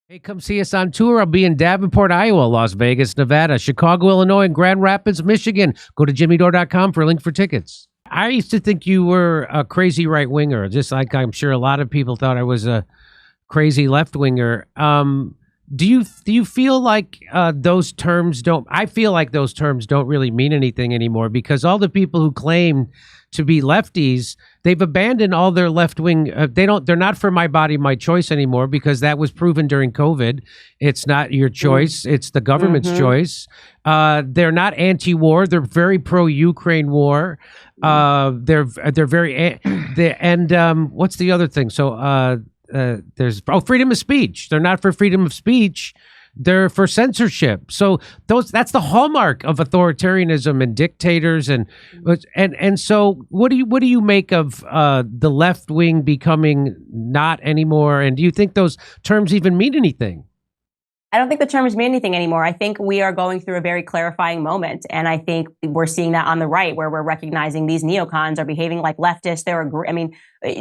Hey, come see us on tour. I'll be in Davenport, Iowa, Las Vegas, Nevada, Chicago, Illinois, and Grand Rapids, Michigan. Go to jimmydore.com for a link for tickets. I used to think you were a crazy right-winger, just like I'm sure a lot of people thought I was a crazy left-winger. Do you feel like those terms don't? I feel like those terms don't really mean anything anymore because all the people who claim to be lefties, they've abandoned all their left-wing. They're not for my body, my choice anymore because that was proven during COVID. It's not your choice; it's the government's choice. They're not anti-war; they're very pro-Ukraine war. They're very what's the other thing? So. There's freedom of speech. They're not for freedom of speech. They're for censorship. So that's the hallmark of authoritarianism and dictators. And so what do you make of the left wing becoming not anymore? And do you think those terms even mean anything? I don't think the terms mean anything anymore. I think we are going through a very clarifying moment. And I think we're seeing that on the right, where we're recognizing these neocons are behaving like leftists.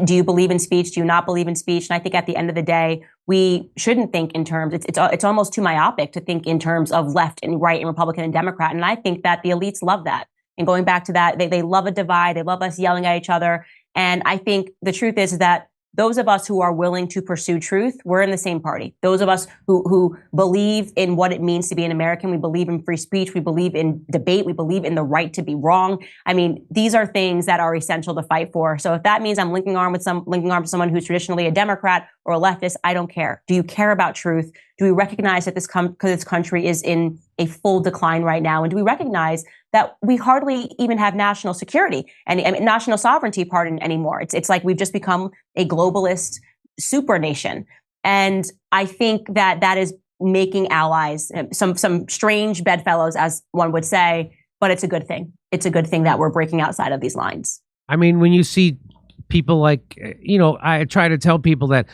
Do you believe in speech? Do you not believe in speech? And I think at the end of the day, we shouldn't think in terms, it's almost too myopic to think in terms of left and right and Republican and Democrat. And I think that the elites love that. And going back to that, they love a divide. They love us yelling at each other. And I think the truth is that those of us who are willing to pursue truth, we're in the same party. Those of us who believe in what it means to be an American, we believe in free speech, we believe in debate, we believe in the right to be wrong. I mean, these are things that are essential to fight for. So if that means I'm linking arm with someone who's traditionally a Democrat or a leftist, I don't care. Do you care about truth? Do we recognize that this country is in a full decline right now? And do we recognize that we hardly even have national security and national sovereignty, anymore? It's like we've just become a globalist super nation. And I think that is making allies, some strange bedfellows, as one would say, but it's a good thing. It's a good thing that we're breaking outside of these lines. I mean, when you see people like, I try to tell people that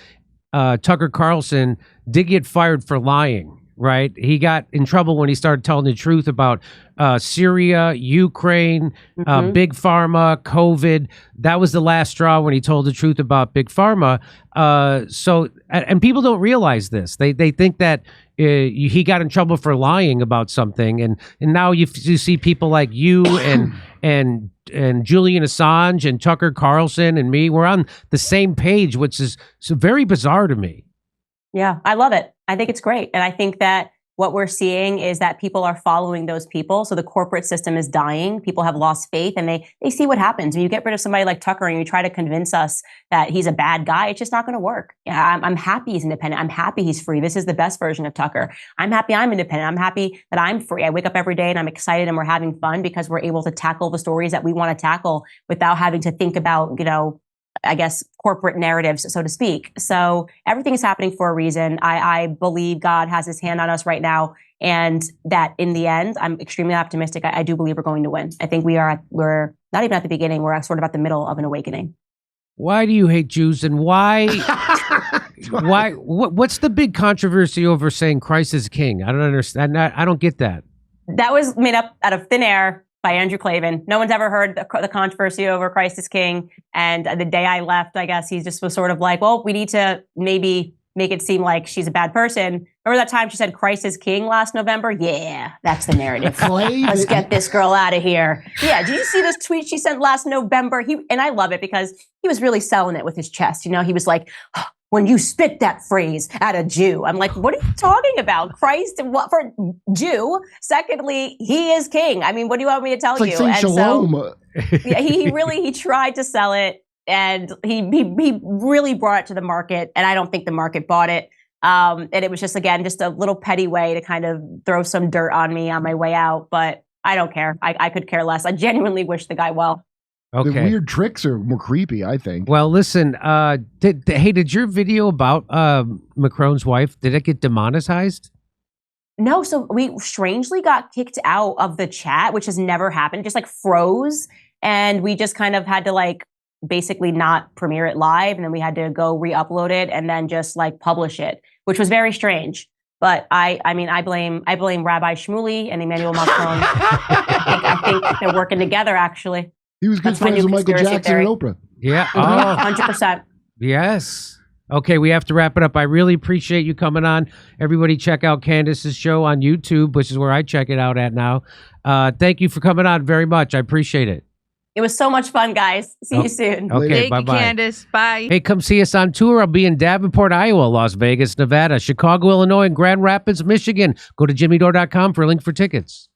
Tucker Carlson did get fired for lying. Right. He got in trouble when he started telling the truth about Syria, Ukraine, Big Pharma, COVID. That was the last straw when he told the truth about Big Pharma. And people don't realize this. They think that he got in trouble for lying about something. And now you see people like you and Julian Assange and Tucker Carlson and me. We're on the same page, which is so very bizarre to me. Yeah, I love it. I think it's great. And I think that what we're seeing is that people are following those people. So the corporate system is dying. People have lost faith and they see what happens. When you get rid of somebody like Tucker and you try to convince us that he's a bad guy, it's just not going to work. Yeah, I'm happy he's independent. I'm happy he's free. This is the best version of Tucker. I'm happy I'm independent. I'm happy that I'm free. I wake up every day and I'm excited and we're having fun because we're able to tackle the stories that we want to tackle without having to think about, I guess, corporate narratives, so to speak. So everything is happening for a reason. I believe God has his hand on us right now. And that in the end, I'm extremely optimistic. I do believe we're going to win. I think we're not even at the beginning. We're sort of at the middle of an awakening. Why do you hate Jews and why? What's the big controversy over saying Christ is king? I don't understand. I don't get that. That was made up out of thin air by Andrew Klavan. No one's ever heard the controversy over Christ is king. And the day I left, I guess he just was sort of like, well, we need to maybe make it seem like she's a bad person. Remember that time she said Christ is king last November? Yeah, that's the narrative. Let's get this girl out of here. Yeah, did you see this tweet she sent last November? And I love it because he was really selling it with his chest. He was like, when you spit that phrase at a Jew. I'm like, what are you talking about? Christ, what for Jew? Secondly, he is king. I mean, what do you want me to tell you? And shalom. So, yeah, he tried to sell it and he really brought it to the market. And I don't think the market bought it. And it was just a little petty way to kind of throw some dirt on me on my way out. But I don't care. I could care less. I genuinely wish the guy well. Okay. The weird tricks are more creepy, I think. Well, listen, did your video about Macron's wife, did it get demonetized? No, so we strangely got kicked out of the chat, which has never happened, just froze. And we just kind of had to basically not premiere it live. And then we had to go re-upload it and then just publish it, which was very strange. But I blame Rabbi Shmuley and Emmanuel Macron. I think they're working together, actually. He was good friends with Michael Jackson and Oprah. Yeah. 100%. Yes. Okay, we have to wrap it up. I really appreciate you coming on. Everybody check out Candace's show on YouTube, which is where I check it out at now. Thank you for coming on very much. I appreciate it. It was so much fun, guys. See you soon. Okay, Thank bye-bye. you, Candace. Bye. Hey, come see us on tour. I'll be in Davenport, Iowa, Las Vegas, Nevada, Chicago, Illinois, and Grand Rapids, Michigan. Go to jimmydore.com for a link for tickets.